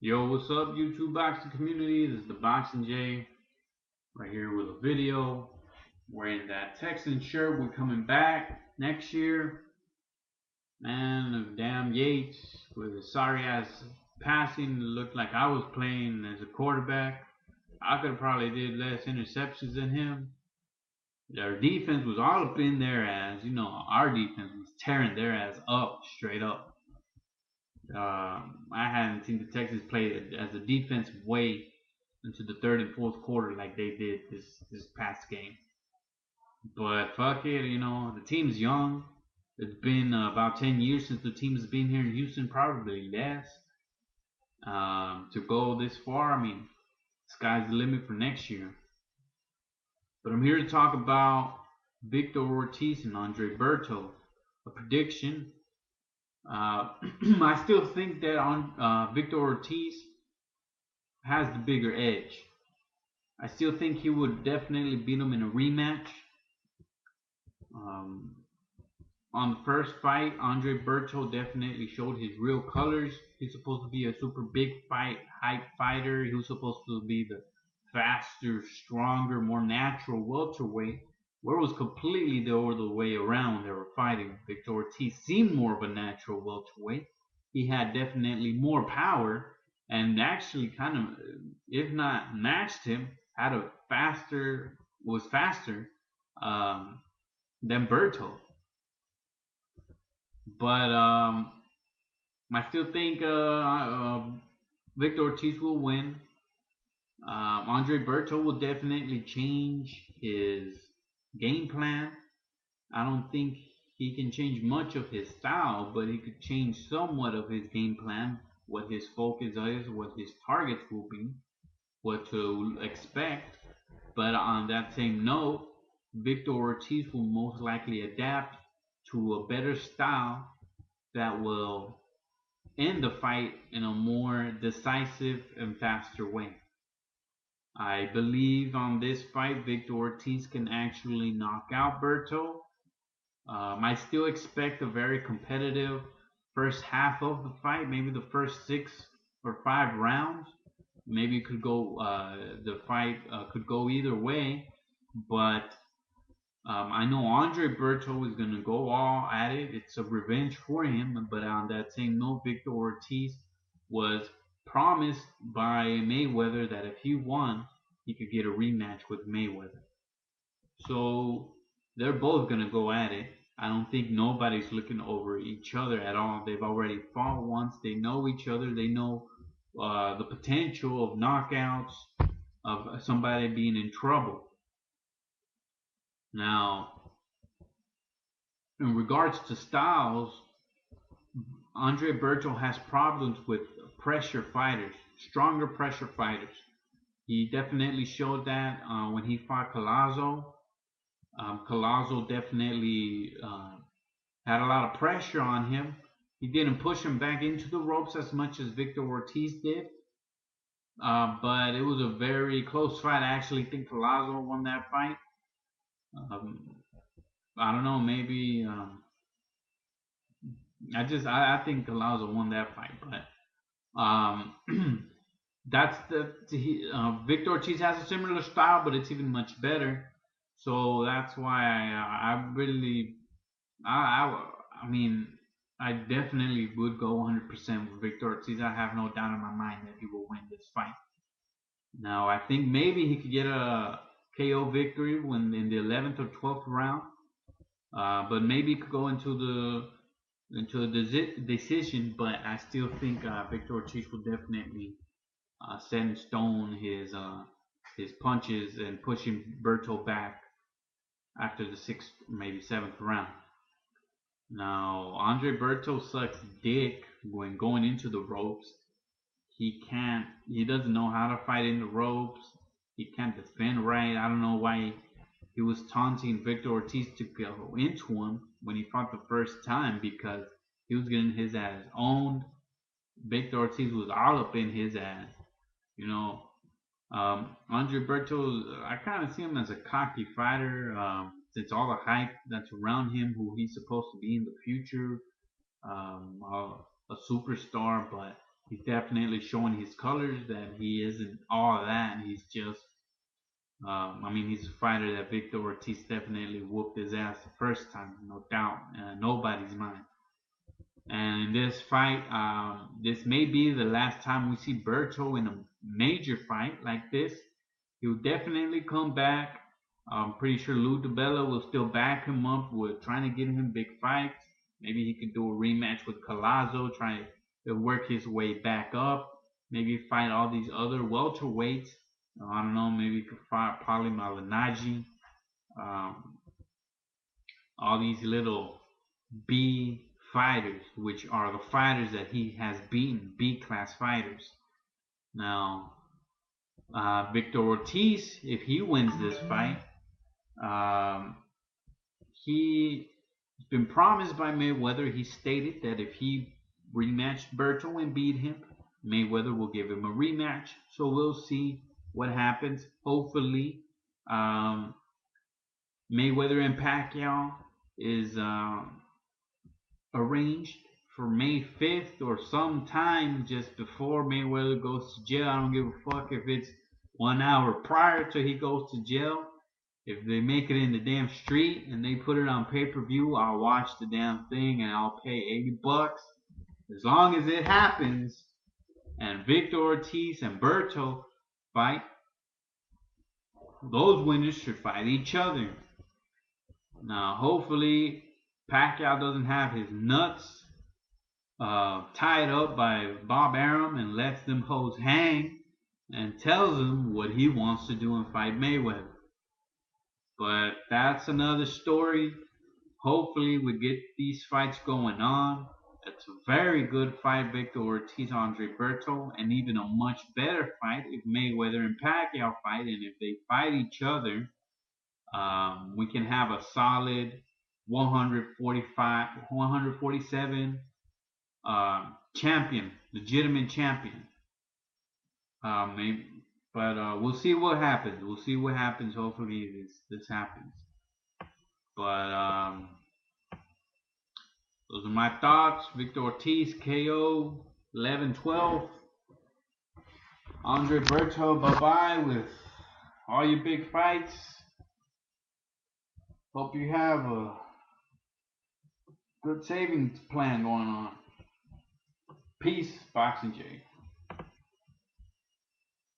Yo, what's up, YouTube boxing community? This is the Boxing J right here with a video. Wearing that Texan shirt. We're coming back next year. Man, damn Yates with a sorry ass passing. It looked like I was playing as a quarterback. I could have probably did less interceptions than him. Their defense was all up in their ass. Our defense was tearing their ass up straight up. I hadn't seen the Texans play as a defensive way into the third and fourth quarter like they did this past game. But fuck it, the team's young. It's been about 10 years since the team has been here in Houston, probably less. To go this far, I mean, sky's the limit for next year. But I'm here to talk about Victor Ortiz and Andre Berto. A prediction. I still think that on Victor Ortiz has the bigger edge. I still think he would definitely beat him in a rematch. Um, on the first fight, Andre Berto definitely showed his real colors. He's supposed to be a super big hype fighter. He was supposed to be the faster, stronger, more natural welterweight. Where it was completely the other way around when they were fighting. Victor Ortiz seemed more of a natural welterweight. He had definitely more power and actually kind of, if not matched him, had a was faster um, than Berto. But I still think Victor Ortiz will win. Andre Berto will definitely change his game plan. I don't think he can change much of his style, but he could change somewhat of his game plan, what his focus is, what his targets will be, what to expect. But on that same note, Victor Ortiz will most likely adapt to a better style that will end the fight in a more decisive and faster way. I believe on this fight, Victor Ortiz can actually knock out Berto. I still expect a very competitive first half of the fight, maybe the first 6 or 5 rounds. Maybe it could go, the fight could go either way, but I know Andre Berto is going to go all at it. It's a revenge for him. But on that same note, Victor Ortiz was promised by Mayweather that if he won, he could get a rematch with Mayweather. So they're both going to go at it. I don't think nobody's looking over each other at all. They've already fought once. They know each other. They know the potential of knockouts, of somebody being in trouble. Now, in regards to styles, Andre Berto has problems with pressure fighters, stronger pressure fighters. He definitely showed that when he fought Collazo. Collazo definitely had a lot of pressure on him. He didn't push him back into the ropes as much as Victor Ortiz did. But it was a very close fight. I actually think Collazo won that fight. Um, I don't know, maybe I think Collazo won that fight, but that's Victor Ortiz has a similar style, but it's even much better. So that's why I really I mean I definitely would go 100% with Victor Ortiz. I have no doubt in my mind that he will win this fight. Now I think maybe he could get a KO victory when in the 11th or 12th round, but maybe he could go into a decision. But I still think Victor Ortiz will definitely set in stone his punches and pushing Berto back after the 6th, maybe 7th round. Now Andre Berto sucks dick when going into the ropes. He doesn't know how to fight in the ropes. He can't defend right. I don't know why he was taunting Victor Ortiz to go into him when he fought the first time because he was getting his ass owned. Victor Ortiz was all up in his ass. You know, Andre Berto, I kind of see him as a cocky fighter. Since all the hype that's around him, who he's supposed to be in the future, a superstar, but He's definitely showing his colors that he isn't all of that. He's just, he's a fighter that Victor Ortiz definitely whooped his ass the first time, no doubt, nobody's mind. And in this fight, this may be the last time we see Berto in a major fight like this. He'll definitely come back. I'm pretty sure Lou DiBella will still back him up with trying to get him big fights. Maybe he could do a rematch with Collazo, trying to work his way back up. Maybe fight all these other welterweights. I don't know. Maybe he could fight Paulie Malignaggi. Um, all these little B fighters, which are the fighters that he has beaten, B class fighters. Now, Victor Ortiz, if he wins this fight, um, he's been promised by Mayweather. He stated that if he rematched Berto and beat him, Mayweather will give him a rematch. So we'll see what happens. Hopefully, um, Mayweather and Pacquiao is arranged for May 5th or sometime just before Mayweather goes to jail. I don't give a fuck if it's 1 hour prior to he goes to jail. If they make it in the damn street and they put it on pay-per-view, I'll watch the damn thing and I'll pay $80. As long as it happens and Victor Ortiz and Berto fight, those winners should fight each other. Now, hopefully, Pacquiao doesn't have his nuts tied up by Bob Arum and lets them hoes hang and tells him what he wants to do and fight Mayweather. But that's another story. Hopefully, we get these fights going on. It's a very good fight, Victor Ortiz, Andre Berto, and even a much better fight if Mayweather and Pacquiao fight. And if they fight each other, we can have a solid 145, 147 champion, legitimate champion. Maybe, but we'll see what happens. We'll see what happens. Hopefully, this happens. But those are my thoughts. Victor Ortiz, KO, 11-12. Andre Berto, bye bye with all your big fights. Hope you have a good savings plan going on. Peace, Boxing J.